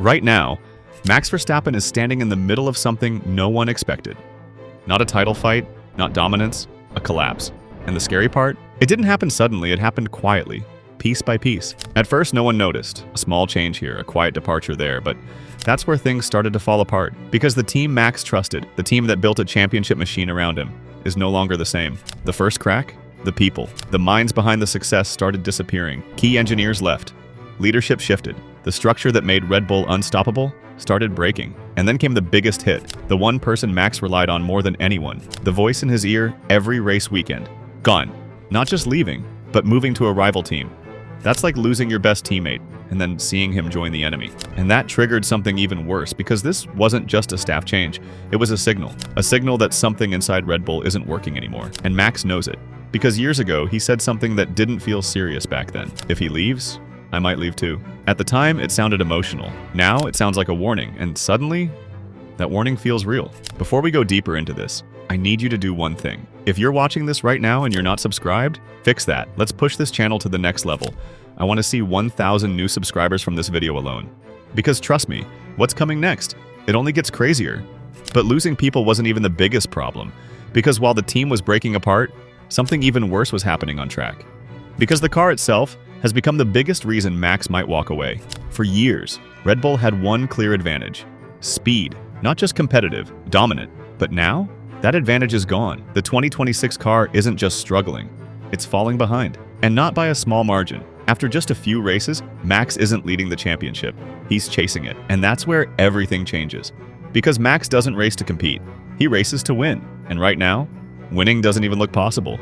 Right now, Max Verstappen is standing in the middle of something no one expected. Not a title fight, not dominance, a collapse. And the scary part? It didn't happen suddenly, it happened quietly, piece by piece. At first, no one noticed. A small change here, a quiet departure there, but that's where things started to fall apart. Because the team Max trusted, the team that built a championship machine around him, is no longer the same. The first crack? The people. The minds behind the success started disappearing. Key engineers left. Leadership shifted. The structure that made Red Bull unstoppable started breaking. And then came the biggest hit, the one person Max relied on more than anyone. The voice in his ear every race weekend. Gone. Not just leaving, but moving to a rival team. That's like losing your best teammate and then seeing him join the enemy. And that triggered something even worse, because this wasn't just a staff change. It was a signal that something inside Red Bull isn't working anymore. And Max knows it. Because years ago, he said something that didn't feel serious back then. If he leaves, I might leave too. At the time, it sounded emotional. Now, it sounds like a warning, and suddenly, that warning feels real. Before we go deeper into this, I need you to do one thing. If you're watching this right now and you're not subscribed, fix that. Let's push this channel to the next level. I want to see 1,000 new subscribers from this video alone. Because trust me, what's coming next? It only gets crazier. But losing people wasn't even the biggest problem, because while the team was breaking apart, something even worse was happening on track. Because the car itself has become the biggest reason Max might walk away. For years, Red Bull had one clear advantage: speed. Not just competitive, dominant. But now, that advantage is gone. The 2026 car isn't just struggling, it's falling behind. And not by a small margin. After just a few races, Max isn't leading the championship. He's chasing it. And that's where everything changes. Because Max doesn't race to compete. He races to win. And right now, winning doesn't even look possible.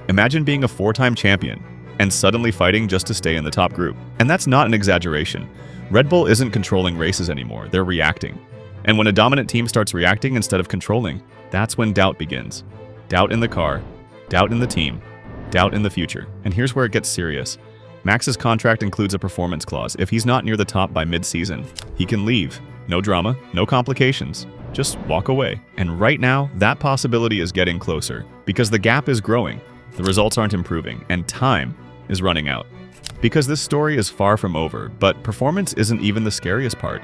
Imagine being a 4-time champion and suddenly fighting just to stay in the top group. And that's not an exaggeration. Red Bull isn't controlling races anymore, they're reacting. And when a dominant team starts reacting instead of controlling, that's when doubt begins. Doubt in the car, doubt in the team, doubt in the future. And here's where it gets serious. Max's contract includes a performance clause. If he's not near the top by mid-season, he can leave. No drama, no complications. Just walk away. And right now, that possibility is getting closer, because the gap is growing, the results aren't improving, and time is running out. Because this story is far from over, but performance isn't even the scariest part,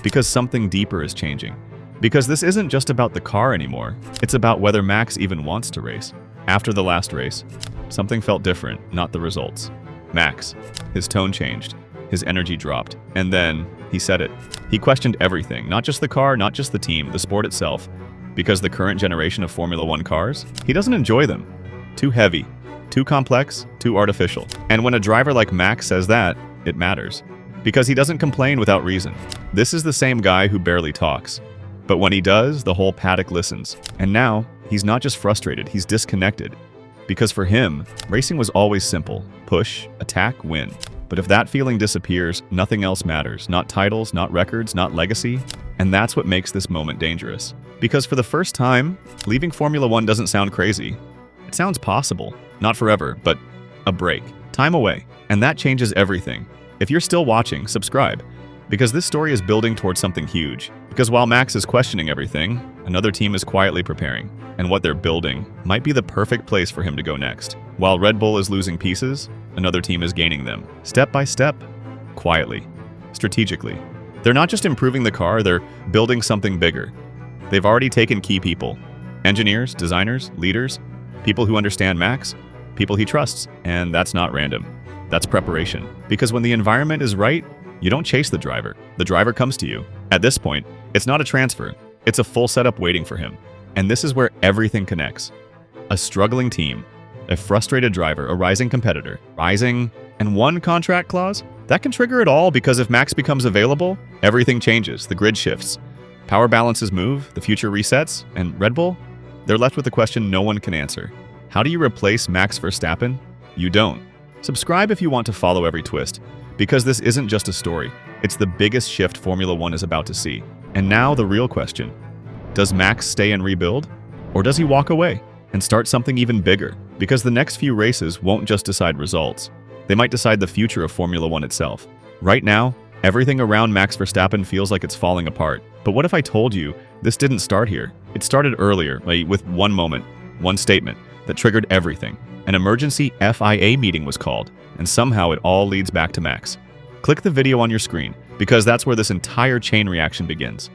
because something deeper is changing. Because this isn't just about the car anymore, it's about whether Max even wants to race. After the last race, something felt different, not the results. Max, his tone changed, his energy dropped, and then he said it. He questioned everything, not just the car, not just the team, the sport itself. Because the current generation of Formula One cars, he doesn't enjoy them. Too heavy, too complex, too artificial. And when a driver like Max says that, it matters. Because he doesn't complain without reason. This is the same guy who barely talks. But when he does, the whole paddock listens. And now, he's not just frustrated, he's disconnected. Because for him, racing was always simple. Push, attack, win. But if that feeling disappears, nothing else matters. Not titles, not records, not legacy. And that's what makes this moment dangerous. Because for the first time, leaving Formula One doesn't sound crazy. It sounds possible. Not forever, but a break. Time away. And that changes everything. If you're still watching, subscribe. Because this story is building towards something huge. Because while Max is questioning everything, another team is quietly preparing. And what they're building might be the perfect place for him to go next. While Red Bull is losing pieces, another team is gaining them. Step by step, quietly, strategically. They're not just improving the car, they're building something bigger. They've already taken key people. Engineers, designers, leaders, people who understand Max, people he trusts. And that's not random. That's preparation. Because when the environment is right, you don't chase the driver comes to you. At this point, it's not a transfer, it's a full setup waiting for him. And this is where everything connects. A struggling team, a frustrated driver, a rising competitor, and one contract clause? That can trigger it all, because if Max becomes available, everything changes, the grid shifts. Power balances move, the future resets, and Red Bull? They're left with a question no one can answer. How do you replace Max Verstappen? You don't. Subscribe if you want to follow every twist. Because this isn't just a story, it's the biggest shift Formula One is about to see. And now the real question. Does Max stay and rebuild? Or does he walk away and start something even bigger? Because the next few races won't just decide results. They might decide the future of Formula One itself. Right now, everything around Max Verstappen feels like it's falling apart. But what if I told you this didn't start here? It started earlier, with one moment, one statement that triggered everything. An emergency FIA meeting was called, and somehow it all leads back to Max. Click the video on your screen because that's where this entire chain reaction begins.